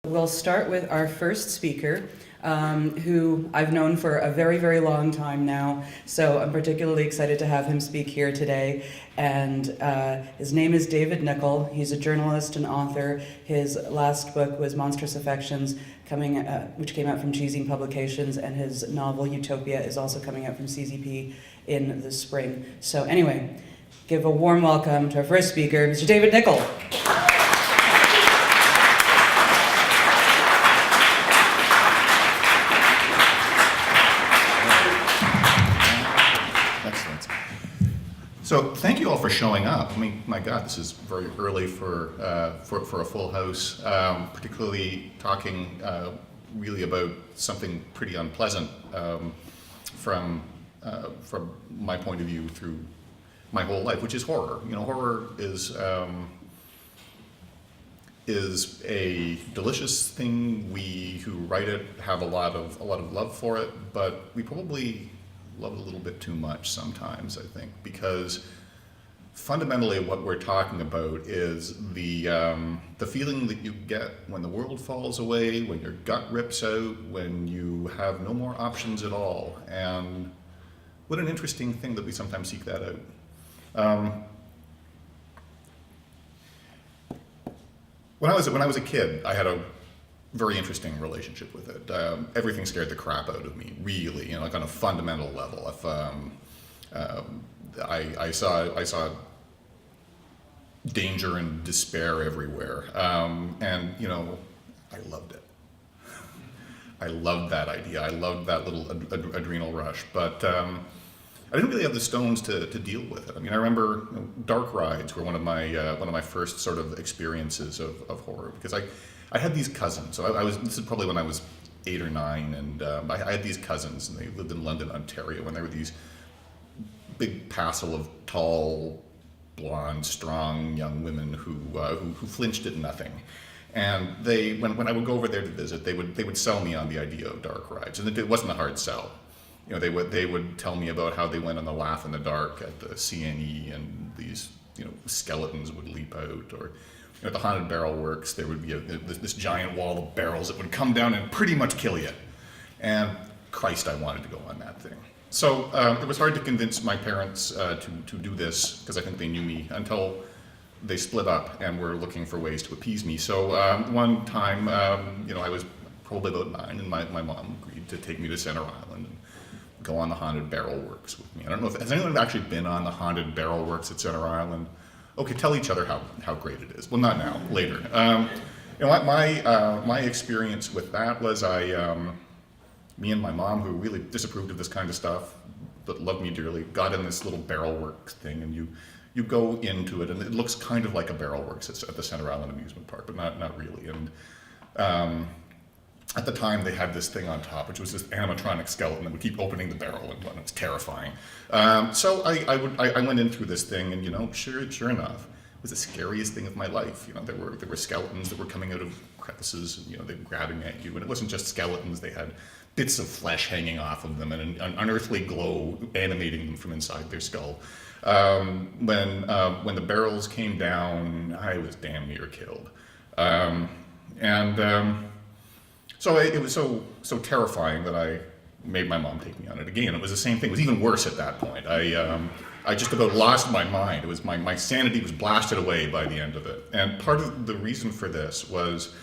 We'll start with our first speaker, who I've known for a very, very long time now, so I'm particularly excited to have him speak here today. And his name is David Nickle. He's a journalist and author. His last book was Monstrous Affections, which came out from Chizine Publications, and his novel Utopia is also coming out from CZP in the spring. So anyway, give a warm welcome to our first speaker, Mr. David Nickle. So thank you all for showing up. I mean, my God, this is very early for a full house, particularly talking really about something pretty unpleasant from my point of view through my whole life, which is horror. You know, horror is a delicious thing. We who write it have a lot of love for it, but we probably love it a little bit too much sometimes, I think, because fundamentally what we're talking about is the feeling that you get when the world falls away, when your gut rips out, when you have no more options at all. And what an interesting thing that we sometimes seek that out. When I was a kid, I had a very interesting relationship with it. Everything scared the crap out of me, really, like on a fundamental level. If I saw danger and despair everywhere, and I loved it. I loved that idea. I loved that little adrenal rush, but I didn't really have the stones to deal with it. I mean, I remember dark rides were one of my first sort of experiences of horror, because I had these cousins. So this is probably when I was 8 or 9, and I had these cousins, and they lived in London, Ontario, and they were these big passel of tall, blonde, strong young women who flinched at nothing. And when I would go over there to visit, they would sell me on the idea of dark rides, and it wasn't a hard sell. They would tell me about how they went on the Laugh in the Dark at the CNE, and these skeletons would leap out, or at the Haunted Barrel Works, there would be this giant wall of barrels that would come down and pretty much kill you. And Christ, I wanted to go on that thing. So it was hard to convince my parents to do this, because I think they knew me, until they split up and were looking for ways to appease me. So one time, I was probably about 9, and my mom agreed to take me to Center Island and go on the Haunted Barrel Works with me. I don't know has anyone actually been on the Haunted Barrel Works at Center Island? Okay, tell each other how great it is. Well, not now, later. My experience with that was me and my mom, who really disapproved of this kind of stuff, but loved me dearly, got in this little barrel works thing, and you go into it, and it looks kind of like a barrel works at the Center Island amusement park, but not really. And at the time, they had this thing on top, which was this animatronic skeleton that would keep opening the barrel, and it's terrifying. So I went in through this thing, and sure enough, it was the scariest thing of my life. There were skeletons that were coming out of crevices, and they were grabbing at you, and it wasn't just skeletons. They had bits of flesh hanging off of them, and an unearthly glow animating them from inside their skull. When the barrels came down, I was damn near killed. So it was so terrifying that I made my mom take me on it again. It was the same thing. It was even worse at that point. I just about lost my mind. It was my sanity was blasted away by the end of it. And part of the reason for this was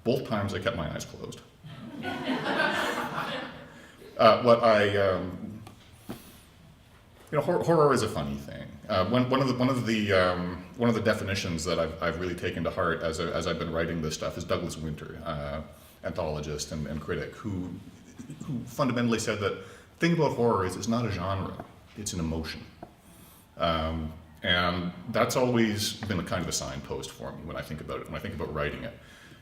both times I kept my eyes closed. Horror is a funny thing. One of the definitions that I've really taken to heart as I've been writing this stuff is Douglas Winter, anthologist and critic, who fundamentally said that the thing about horror is it's not a genre, it's an emotion. And that's always been a kind of a signpost for me when I think about it, when I think about writing it.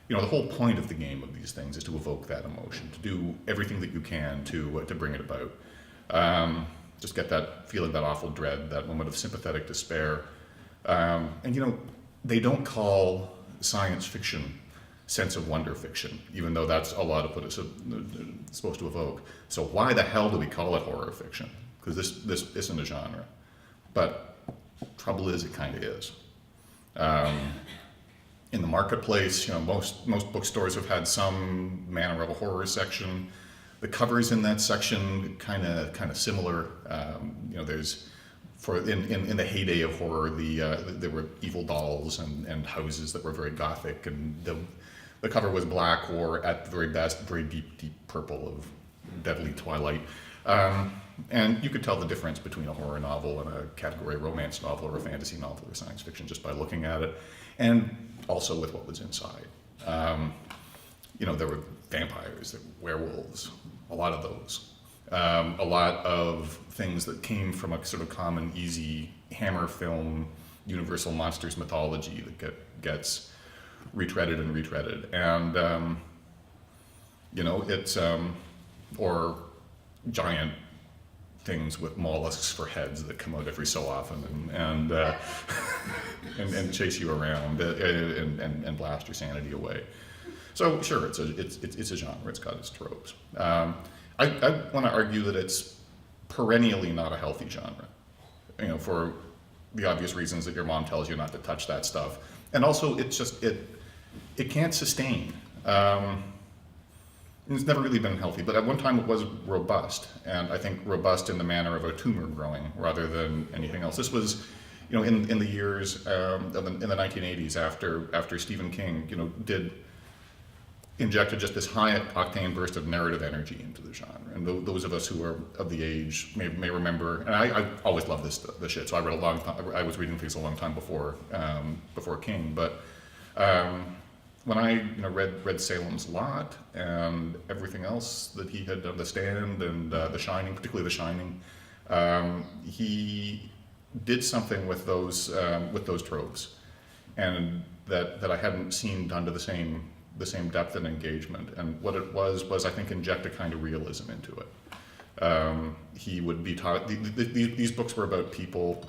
The whole point of the game of these things is to evoke that emotion, to do everything that you can to bring it about. Just get that feeling, that awful dread, that moment of sympathetic despair. And they don't call science fiction sense of wonder fiction, even though that's a lot of what it's supposed to evoke. So why the hell do we call it horror fiction? Because this isn't a genre. But trouble is, it kind of is. in the marketplace. Most bookstores have had some manner of a horror section. The covers in that section kind of similar. There's in the heyday of horror, there were evil dolls and houses that were very gothic, and the cover was black or at the very best very deep purple of deadly twilight. And you could tell the difference between a horror novel and a category romance novel or a fantasy novel or science fiction just by looking at it, and also with what was inside. There were vampires, there were werewolves, a lot of those. A lot of things that came from a sort of common, easy Hammer film, Universal Monsters mythology that gets retreaded and retreaded. And, it's, or giant things with mollusks for heads that come out every so often and chase you around and blast your sanity away. So sure, it's a genre. It's got its tropes. I want to argue that it's perennially not a healthy genre. For the obvious reasons that your mom tells you not to touch that stuff, and also it can't sustain. It's never really been healthy, but at one time it was robust, and I think robust in the manner of a tumor growing rather than anything else. This was, in the years in the 1980s after Stephen King, injected just this high octane burst of narrative energy into the genre. And those of us who are of the age may remember, and I always loved this shit, so I was reading things a long time before King, but when I read Salem's Lot and everything else that he had done, The Stand and The Shining, particularly The Shining, he did something with those tropes, and that I hadn't seen done to the same depth and engagement. And what it was I think inject a kind of realism into it. He would be taught, these books were about people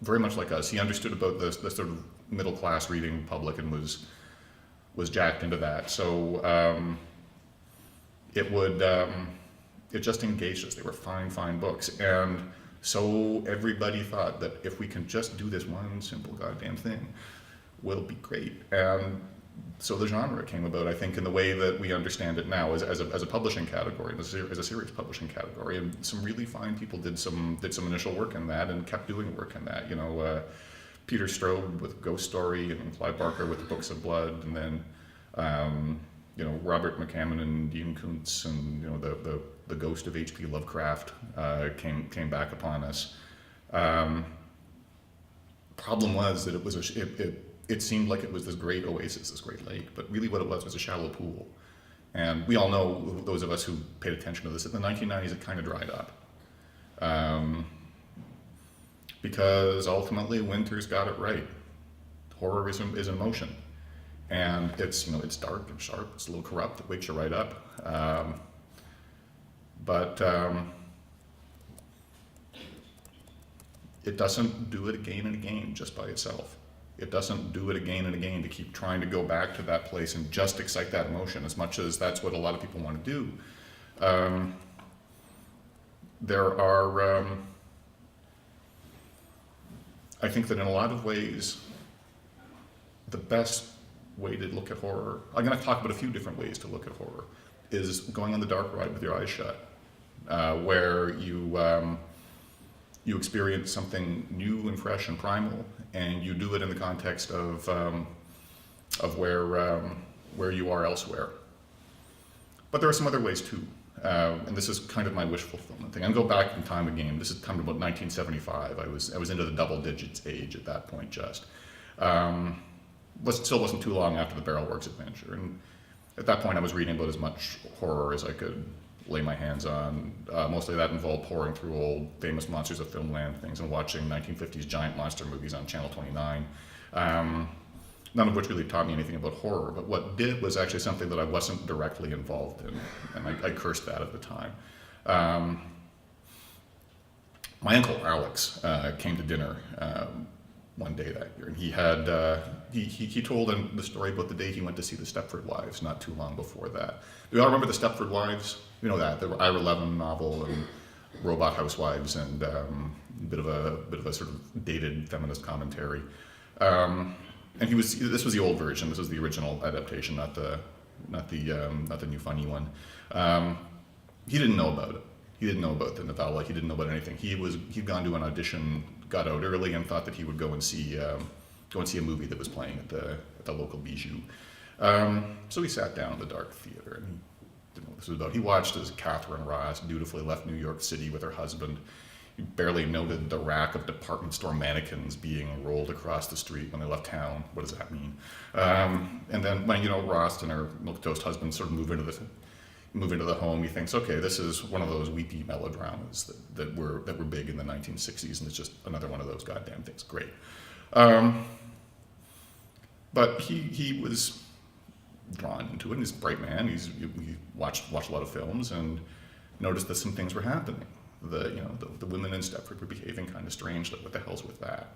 very much like us. He understood about the sort of middle class reading public and was jacked into that. So it just engaged us. They were fine books. And so everybody thought that if we can just do this one simple goddamn thing, we'll be great. And so the genre came about, I think, in the way that we understand it now as a publishing category, as a serious publishing category. And some really fine people did some initial work in that and kept doing work in that. Peter Strode with Ghost Story and Clive Barker with Books of Blood, and then Robert McCammon and Dean Koontz and the ghost of H.P. Lovecraft came back upon us. Problem was that it seemed like it was this great oasis, this great lake, but really what it was a shallow pool. And we all know, those of us who paid attention to this, in the 1990s it kind of dried up. Because ultimately Winters got it right. Horror is emotion. And it's dark and sharp, it's a little corrupt, it wakes you right up. But it doesn't do it again and again just by itself. It doesn't do it again and again to keep trying to go back to that place and just excite that emotion, as much as that's what a lot of people want to do. There are, I think that in a lot of ways, the best way to look at horror, I'm going to talk about a few different ways to look at horror, is going on the dark ride with your eyes shut, where you experience something new and fresh and primal, and you do it in the context of where you are elsewhere. But there are some other ways too, and this is kind of my wish fulfillment thing. I'll go back in time again. This is kind of about 1975. I was into the double digits age at that point. Just still wasn't too long after the Barrelworks adventure, and at that point I was reading about as much horror as I could lay my hands on. Mostly that involved pouring through old famous Monsters of Filmland things and watching 1950s giant monster movies on Channel 29. None of which really taught me anything about horror, but what did was actually something that I wasn't directly involved in, and I cursed that at the time. My uncle Alex came to dinner one day that year, and he had he told the story about the day he went to see the Stepford Wives not too long before that. Do you all remember the Stepford Wives? You know that, the Ira Levin novel and robot housewives, and a bit of a sort of dated feminist commentary. and this was the old version. This was the original adaptation, not the new funny one. He didn't know about it. He didn't know about the novella. He didn't know about anything. He'd gone to an audition, got out early, and thought that he would go and see a movie that was playing at the local bijou. So he sat down in the dark theater, and he didn't know what this was about. He watched as Catherine Ross dutifully left New York City with her husband. He barely noted the rack of department store mannequins being rolled across the street when they left town. What does that mean? And then when Ross and her milquetoast husband sort of move into the home, he thinks, okay, this is one of those weepy melodramas that were big in the 1960s, and it's just another one of those goddamn things. Great. But he was drawn into it, and he's a bright man. He watched a lot of films and noticed that some things were happening. The women in Stepford were behaving kind of strangely. What the hell's with that?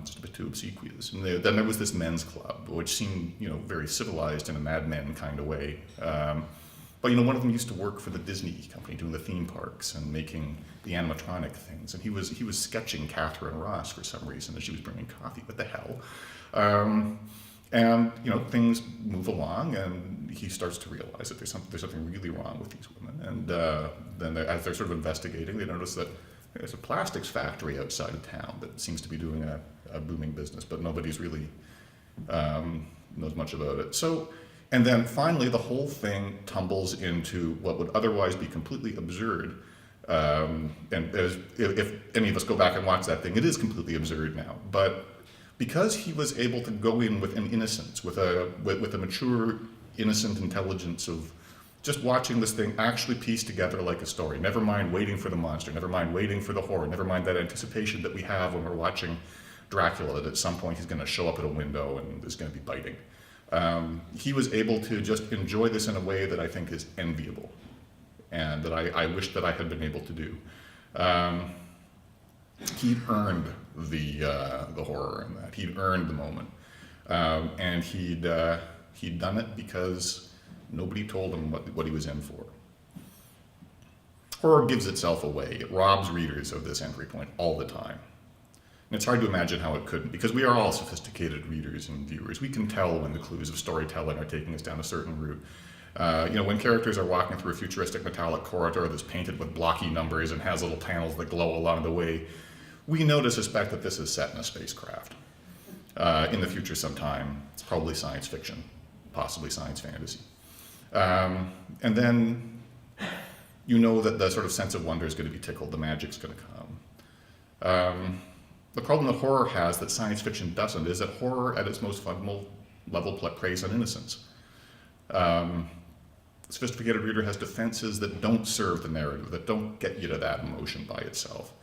Just a bit too obsequious. And then there was this men's club, which seemed very civilized in a Mad Men kind of way. But one of them used to work for the Disney company, doing the theme parks and making the animatronic things. And he was sketching Catherine Ross for some reason as she was bringing coffee. What the hell? And things move along, and he starts to realize that there's something really wrong with these women. And then as they're sort of investigating, they notice that there's a plastics factory outside of town that seems to be doing a booming business, but nobody's really knows much about it. So, and then finally, the whole thing tumbles into what would otherwise be completely absurd. And if any of us go back and watch that thing, it is completely absurd now. But because he was able to go in with an innocence, with a mature, innocent intelligence of just watching this thing actually piece together like a story. Never mind waiting for the monster, never mind waiting for the horror, never mind that anticipation that we have when we're watching Dracula, that at some point he's going to show up at a window and is going to be biting. He was able to just enjoy this in a way that I think is enviable, and that I wish that I had been able to do. He'd earned the horror in that. He'd earned the moment, and he'd done it because nobody told him what he was in for. Horror gives itself away. It robs readers of this entry point all the time. And it's hard to imagine how it couldn't, because we are all sophisticated readers and viewers. We can tell when the clues of storytelling are taking us down a certain route. When characters are walking through a futuristic metallic corridor that's painted with blocky numbers and has little panels that glow along the way, we know to suspect that this is set in a spacecraft. In the future sometime. It's probably science fiction, possibly science fantasy. And then that the sort of sense of wonder is going to be tickled, the magic's going to come. The problem that horror has that science fiction doesn't is that horror at its most fundamental level preys on innocence. The sophisticated reader has defenses that don't serve the narrative, that don't get you to that emotion by itself.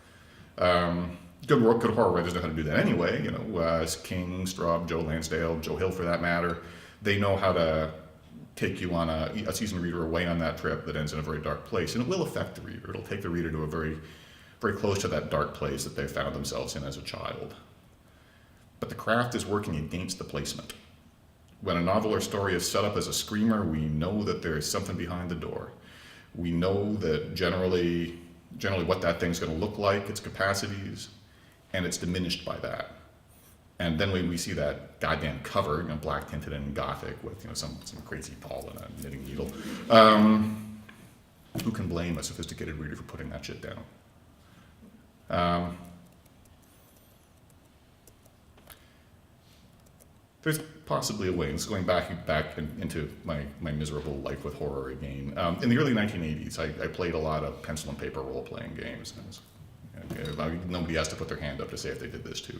Good horror writers know how to do that anyway. King, Straub, Joe Lansdale, Joe Hill for that matter. They know how to take you on a seasoned reader away on that trip that ends in a very dark place. And it will affect the reader. It'll take the reader to a very, very close to that dark place that they found themselves in as a child. But the craft is working against the placement. When a novel or story is set up as a screamer, we know that there is something behind the door. We know that generally what that thing's going to look like, its capacities, and it's diminished by that. And then when we see that goddamn cover, black tinted and gothic with some crazy Paul and a knitting needle, who can blame a sophisticated reader for putting that shit down? There's possibly a way, and it's going back into my miserable life with horror again. In the early 1980s, I played a lot of pencil and paper role-playing games. Nobody has to put their hand up to say if they did this too.